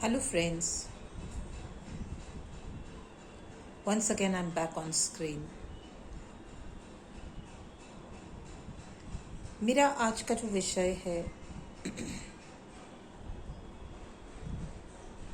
Hello, friends. Once again, I'm back on screen. मेरा आज का जो विषय है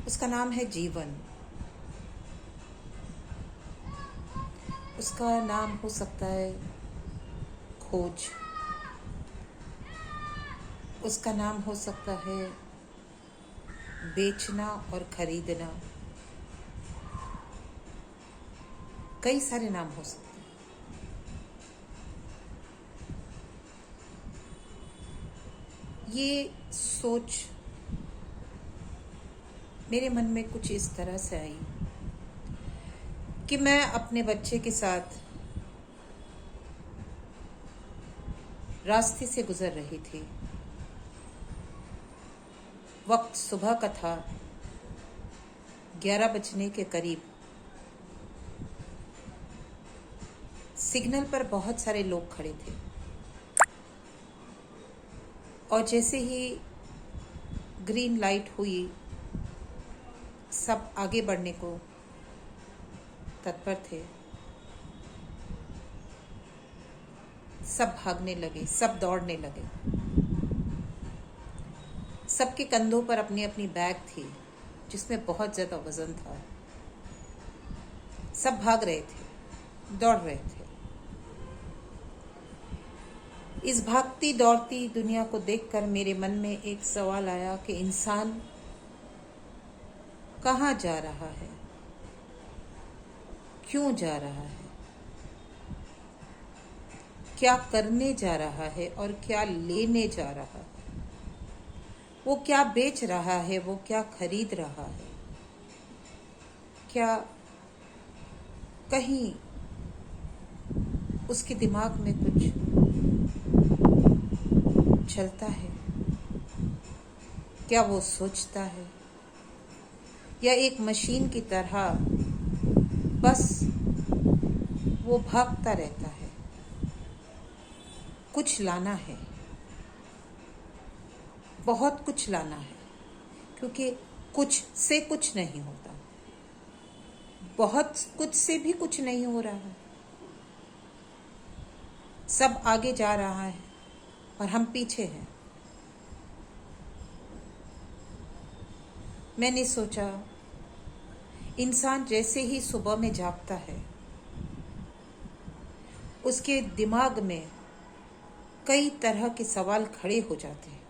उसका नाम है जीवन। उसका नाम हो सकता है खोज। उसका नाम हो सकता है बेचना और खरीदना। कई सारे नाम हो सकते हैं। ये सोच मेरे मन में कुछ इस तरह से आई कि मैं अपने बच्चे के साथ रास्ते से गुजर रही थी। वक्त सुबह का था, 11 बजने के करीब। सिग्नल पर बहुत सारे लोग खड़े थे और जैसे ही ग्रीन लाइट हुई, सब आगे बढ़ने को तत्पर थे। सब भागने लगे, सब दौड़ने लगे। सबके कंधों पर अपनी अपनी बैग थी जिसमें बहुत ज़्यादा वजन था। सब भाग रहे थे, दौड़ रहे थे। इस भागती दौड़ती दुनिया को देखकर मेरे मन में एक सवाल आया कि इंसान कहाँ जा रहा है, क्यों जा रहा है, क्या करने जा रहा है और क्या लेने जा रहा है। वो क्या बेच रहा है, वो क्या खरीद रहा है। क्या कहीं उसके दिमाग में कुछ चलता है? क्या वो सोचता है या एक मशीन की तरह बस वो भागता रहता है? कुछ लाना है, बहुत कुछ लाना है, क्योंकि कुछ से कुछ नहीं होता, बहुत कुछ से भी कुछ नहीं हो रहा है। सब आगे जा रहा है और हम पीछे हैं। मैंने सोचा, इंसान जैसे ही सुबह में जागता है, उसके दिमाग में कई तरह के सवाल खड़े हो जाते हैं।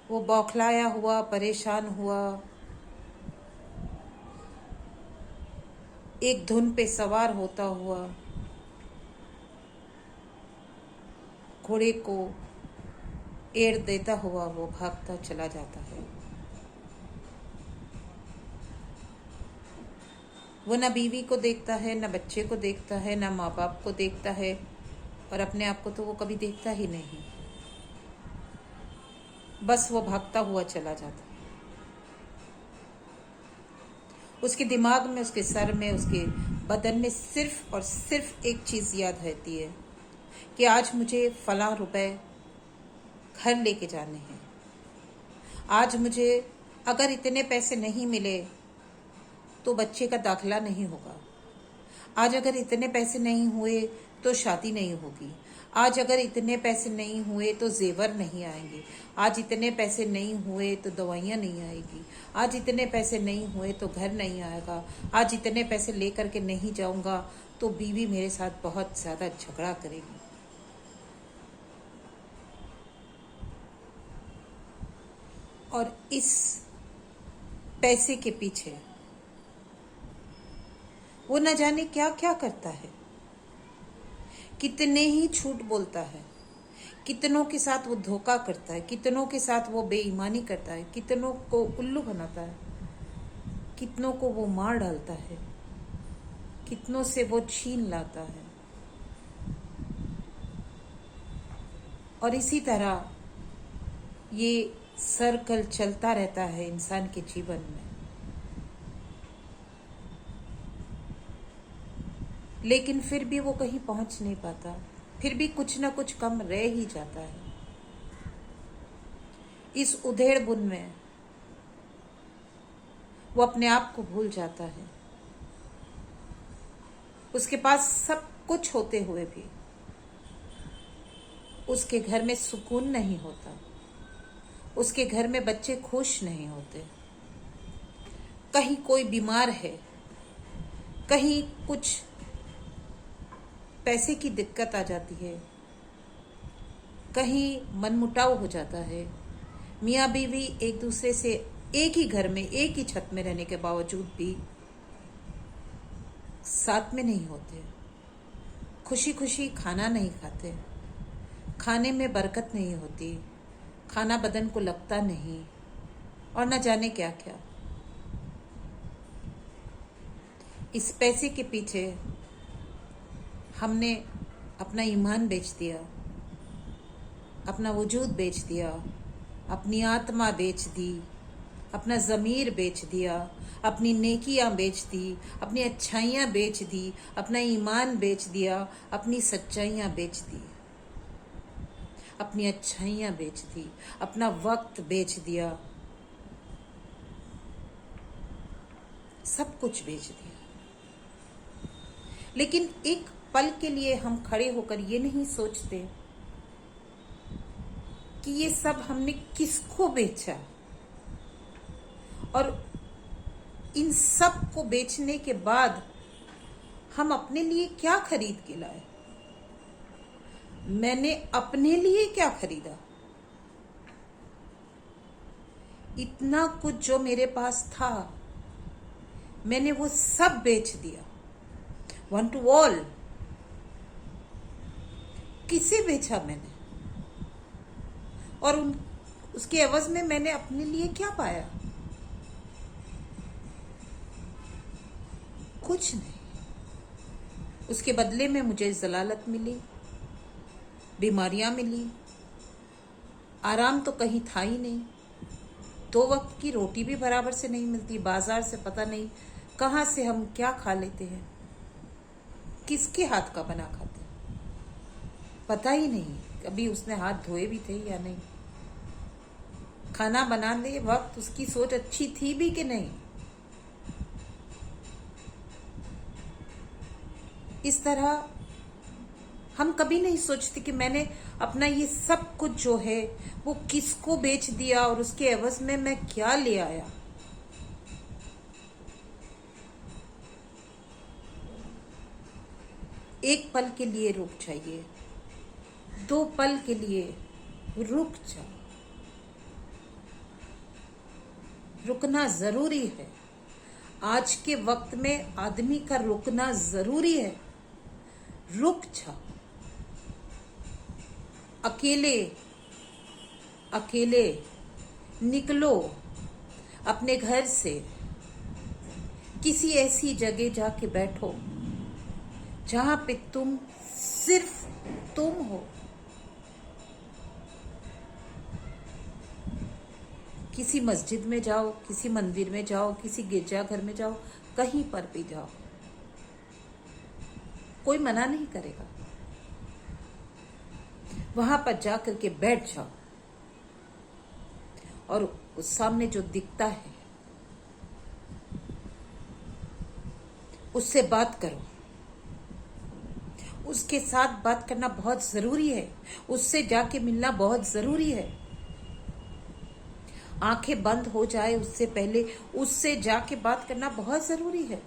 वो बौखलाया हुआ, परेशान हुआ, एक धुन पे सवार होता हुआ घोड़े को एड़ देता हुआ वो भागता चला जाता है। वो न बीवी को देखता है, न बच्चे को देखता है, न माँ बाप को देखता है, और अपने आप को तो वो कभी देखता ही नहीं। बस वो भागता हुआ चला जाता है। उसके दिमाग में, उसके सर में, उसके बदन में सिर्फ और सिर्फ एक चीज़ याद रहती है कि आज मुझे फलां रुपए घर लेके जाने हैं। आज मुझे अगर इतने पैसे नहीं मिले तो बच्चे का दाखिला नहीं होगा। आज अगर इतने पैसे नहीं हुए तो शादी नहीं होगी। आज अगर इतने पैसे नहीं हुए तो जेवर नहीं आएंगे। आज इतने पैसे नहीं हुए तो दवाइयाँ नहीं आएगी। आज इतने पैसे नहीं हुए तो घर नहीं आएगा। आज इतने पैसे लेकर के नहीं जाऊंगा तो बीवी मेरे साथ बहुत ज़्यादा झगड़ा करेगी। और इस पैसे के पीछे वो न जाने क्या क्या करता है, कितने ही झूठ बोलता है, कितनों के साथ वो धोखा करता है, कितनों के साथ वो बेईमानी करता है, कितनों को उल्लू बनाता है, कितनों को वो मार डालता है, कितनों से वो छीन लाता है। और इसी तरह ये सर्कल चलता रहता है इंसान के जीवन में। लेकिन फिर भी वो कहीं पहुंच नहीं पाता, फिर भी कुछ ना कुछ कम रह ही जाता है। इस उधेड़ बुन में वो अपने आप को भूल जाता है। उसके पास सब कुछ होते हुए भी उसके घर में सुकून नहीं होता, उसके घर में बच्चे खुश नहीं होते। कहीं कोई बीमार है, कहीं कुछ पैसे की दिक्कत आ जाती है, कहीं मनमुटाव हो जाता है। मियाँ बीवी एक दूसरे से एक ही घर में एक ही छत में रहने के बावजूद भी साथ में नहीं होते, खुशी खुशी खाना नहीं खाते, खाने में बरकत नहीं होती, खाना बदन को लगता नहीं, और न जाने क्या क्या। इस पैसे के पीछे हमने अपना ईमान बेच दिया, अपना वजूद बेच दिया, अपनी आत्मा बेच दी, अपना ज़मीर बेच दिया, अपनी नेकियां बेच दी, अपनी अच्छाइयां बेच दी, अपना ईमान बेच दिया, अपनी सच्चाइयां बेच दी, अपनी अच्छाइयां बेच दी, अपना वक्त बेच दिया, सब कुछ बेच दिया। लेकिन एक पल के लिए हम खड़े होकर ये नहीं सोचते कि ये सब हमने किसको बेचा, और इन सब को बेचने के बाद हम अपने लिए क्या खरीद के लाए। मैंने अपने लिए क्या खरीदा? इतना कुछ जो मेरे पास था, मैंने वो सब बेच दिया, वन टू ऑल। किसे बेचा मैंने? और उसके एवज में मैंने अपने लिए क्या पाया? कुछ नहीं। उसके बदले में मुझे जलालत मिली, बीमारियां मिली, आराम तो कहीं था ही नहीं। 2 वक्त की रोटी भी बराबर से नहीं मिलती, बाजार से पता नहीं कहां से हम क्या खा लेते हैं, किसके हाथ का बना खाते हैं, पता ही नहीं कभी उसने हाथ धोए भी थे या नहीं। खाना बनाने वक्त उसकी सोच अच्छी थी भी कि नहीं। इस तरह हम कभी नहीं सोचते कि मैंने अपना ये सब कुछ जो है वो किसको बेच दिया और उसके एवज में मैं क्या ले आया। एक पल के लिए रुक जाइए, 2 पल के लिए रुक जाओ। रुकना जरूरी है। आज के वक्त में आदमी का रुकना जरूरी है। रुक जाओ। अकेले अकेले निकलो अपने घर से, किसी ऐसी जगह जाके बैठो जहां पे तुम सिर्फ तुम हो। किसी मस्जिद में जाओ, किसी मंदिर में जाओ, किसी गिरजाघर में जाओ, कहीं पर भी जाओ, कोई मना नहीं करेगा। वहां पर जाकर के बैठ जाओ और उस सामने जो दिखता है उससे बात करो। उसके साथ बात करना बहुत जरूरी है, उससे जाके मिलना बहुत जरूरी है। आंखें बंद हो जाए उससे पहले उससे जाके बात करना बहुत जरूरी है,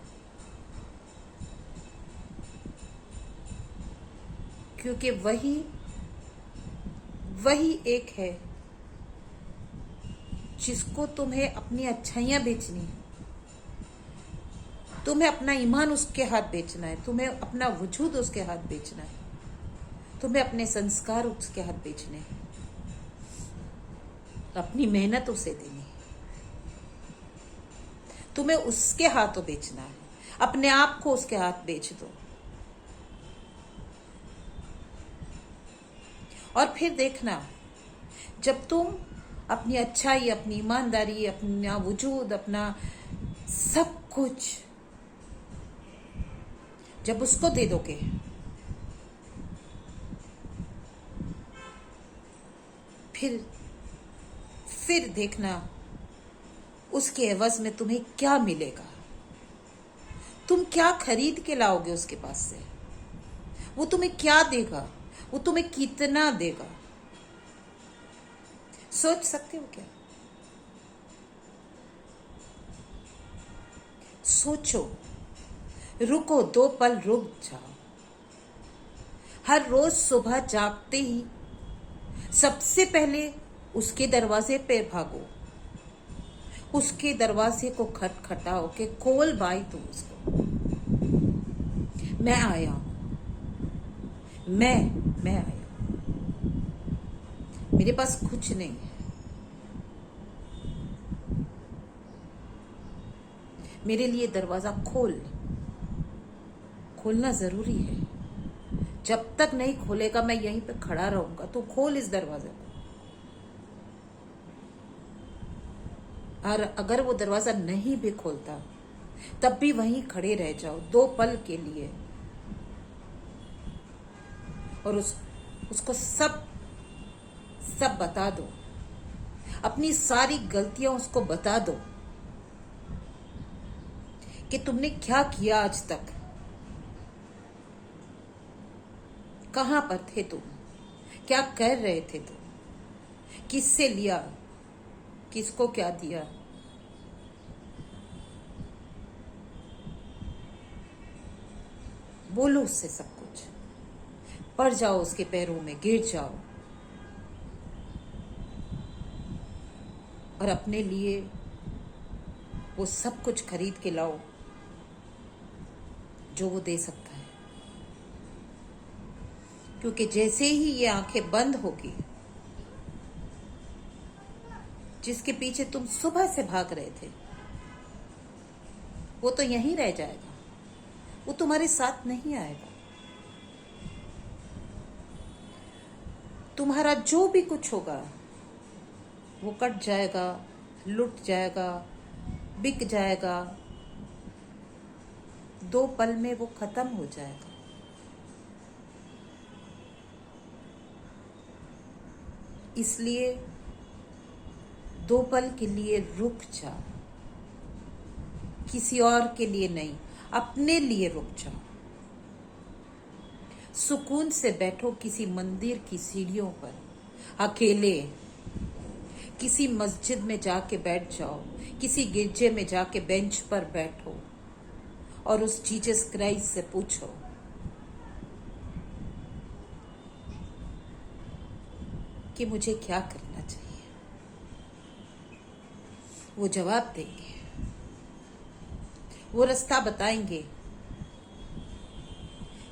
क्योंकि वही एक है जिसको तुम्हें अपनी अच्छाइयां बेचनी है, तुम्हें अपना ईमान उसके हाथ बेचना है, तुम्हें अपना वजूद उसके हाथ बेचना है, तुम्हें अपने संस्कार उसके हाथ बेचने हैं, अपनी मेहनत उसे देनी है, तुम्हें उसके हाथों बेचना है। अपने आप को उसके हाथ बेच दो और फिर देखना, जब तुम अपनी अच्छाई, अपनी ईमानदारी, अपना वजूद, अपना सब कुछ जब उसको दे दोगे, फिर देखना उसके एवज में तुम्हें क्या मिलेगा। तुम क्या खरीद के लाओगे उसके पास से? वो तुम्हें क्या देगा? वो तुम्हें कितना देगा? सोच सकते हो क्या? सोचो, रुको, 2 पल रुक जाओ। हर रोज सुबह जागते ही सबसे पहले उसके दरवाजे पे भागो, उसके दरवाजे को खटखटाओ कि खोल भाई तू उसको, मैं आया हूं, मैं आया हूं, मेरे पास कुछ नहीं है, मेरे लिए दरवाजा खोलना जरूरी है। जब तक नहीं खोलेगा मैं यहीं पे खड़ा रहूंगा। तो खोल इस दरवाजे को। और अगर वो दरवाजा नहीं भी खोलता तब भी वहीं खड़े रह जाओ 2 पल के लिए, और उसको सब बता दो, अपनी सारी गलतियां उसको बता दो कि तुमने क्या किया आज तक, कहां पर थे तुम, क्या कर रहे थे तुम, किससे लिया, किसको क्या दिया। बोलो उससे सब कुछ, पड़ जाओ उसके पैरों में, गिर जाओ और अपने लिए वो सब कुछ खरीद के लाओ जो वो दे सकता है। क्योंकि जैसे ही ये आंखें बंद होगी, जिसके पीछे तुम सुबह से भाग रहे थे वो तो यहीं रह जाएगा, वो तुम्हारे साथ नहीं आएगा। तुम्हारा जो भी कुछ होगा वो कट जाएगा, लुट जाएगा, बिक जाएगा, 2 पल में वो खत्म हो जाएगा। इसलिए 2 पल के लिए रुक जाओ, किसी और के लिए नहीं, अपने लिए रुक जाओ। सुकून से बैठो किसी मंदिर की सीढ़ियों पर, अकेले किसी मस्जिद में जाके बैठ जाओ, किसी गिरजे में जाके बेंच पर बैठो और उस जीसस क्राइस्ट से पूछो कि मुझे क्या करना चाहिए। वो जवाब देंगे, वो रास्ता बताएंगे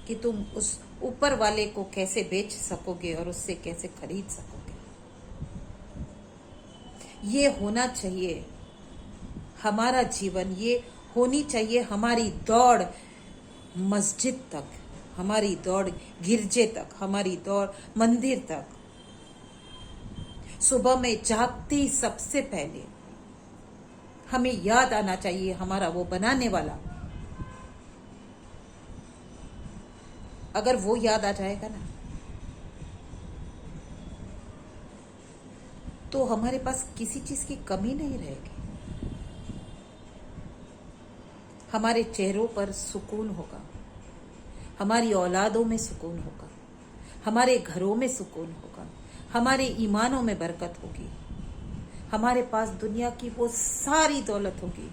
कि तुम उस ऊपर वाले को कैसे बेच सकोगे और उससे कैसे खरीद सकोगे। ये होना चाहिए हमारा जीवन, ये होनी चाहिए हमारी दौड़ मस्जिद तक, हमारी दौड़ गिरजे तक, हमारी दौड़ मंदिर तक। सुबह में जागते ही सबसे पहले हमें याद आना चाहिए हमारा वो बनाने वाला। अगर वो याद आ जाएगा ना, तो हमारे पास किसी चीज की कमी नहीं रहेगी। हमारे चेहरों पर सुकून होगा, हमारी औलादों में सुकून होगा, हमारे घरों में सुकून होगा, हमारे ईमानों में बरकत होगी, हमारे पास दुनिया की वो सारी दौलत होगी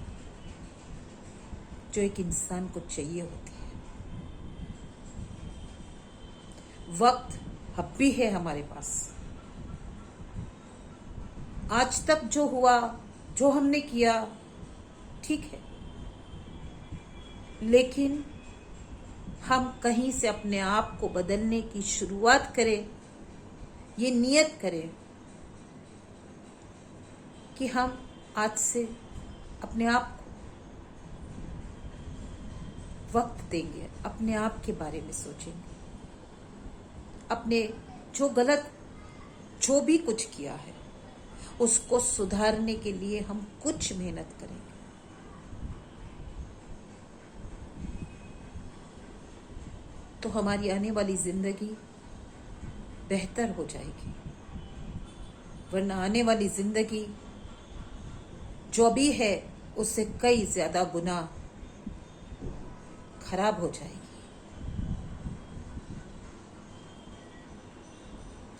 जो एक इंसान को चाहिए होती है। वक्त अब भी है हमारे पास। आज तक जो हुआ, जो हमने किया, ठीक है, लेकिन हम कहीं से अपने आप को बदलने की शुरुआत करें। ये नियत करें कि हम आज से अपने आप को वक्त देंगे, अपने आप के बारे में सोचेंगे, अपने जो भी कुछ किया है उसको सुधारने के लिए हम कुछ मेहनत करेंगे। तो हमारी आने वाली जिंदगी बेहतर हो जाएगी। वरना आने वाली जिंदगी जो भी है उससे कई ज्यादा गुना खराब हो जाएगी।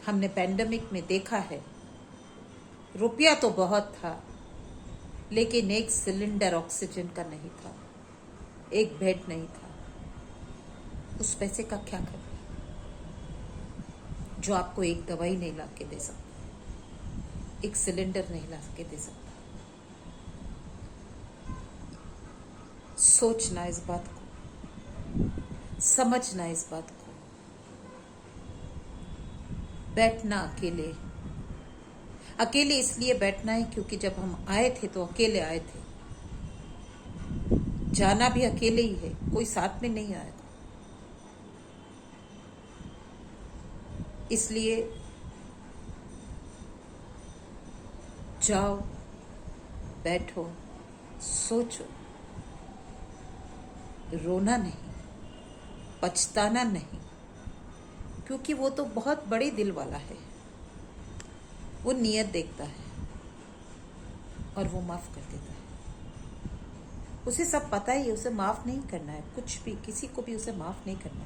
हमने पैंडेमिक में देखा है, रुपया तो बहुत था लेकिन एक सिलेंडर ऑक्सीजन का नहीं था, एक बेड नहीं था। उस पैसे का क्या करें जो आपको एक दवाई नहीं ला के दे सकता, एक सिलेंडर नहीं ला के दे सकता। सोचना इस बात को, समझना इस बात को। बैठना अकेले, अकेले इसलिए बैठना है क्योंकि जब हम आए थे तो अकेले आए थे, जाना भी अकेले ही है, कोई साथ में नहीं आएगा। इसलिए जाओ, बैठो, सोचो, रोना नहीं, पछताना नहीं, क्योंकि वो तो बहुत बड़े दिल वाला है। वो नियत देखता है और वो माफ कर देता है। उसे सब पता ही है, उसे माफ नहीं करना है, कुछ भी, किसी को भी उसे माफ नहीं करना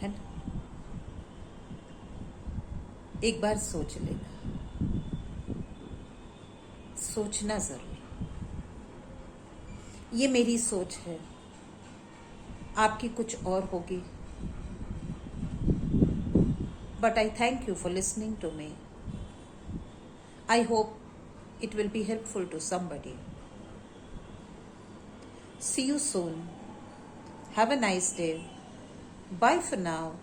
है ना। एक बार सोच लेना, सोचना जरूर। ये मेरी सोच है, आपकी कुछ और होगी। But I thank you for listening to me. I hope it will be helpful to somebody. See you soon. Have a nice day. Bye for now.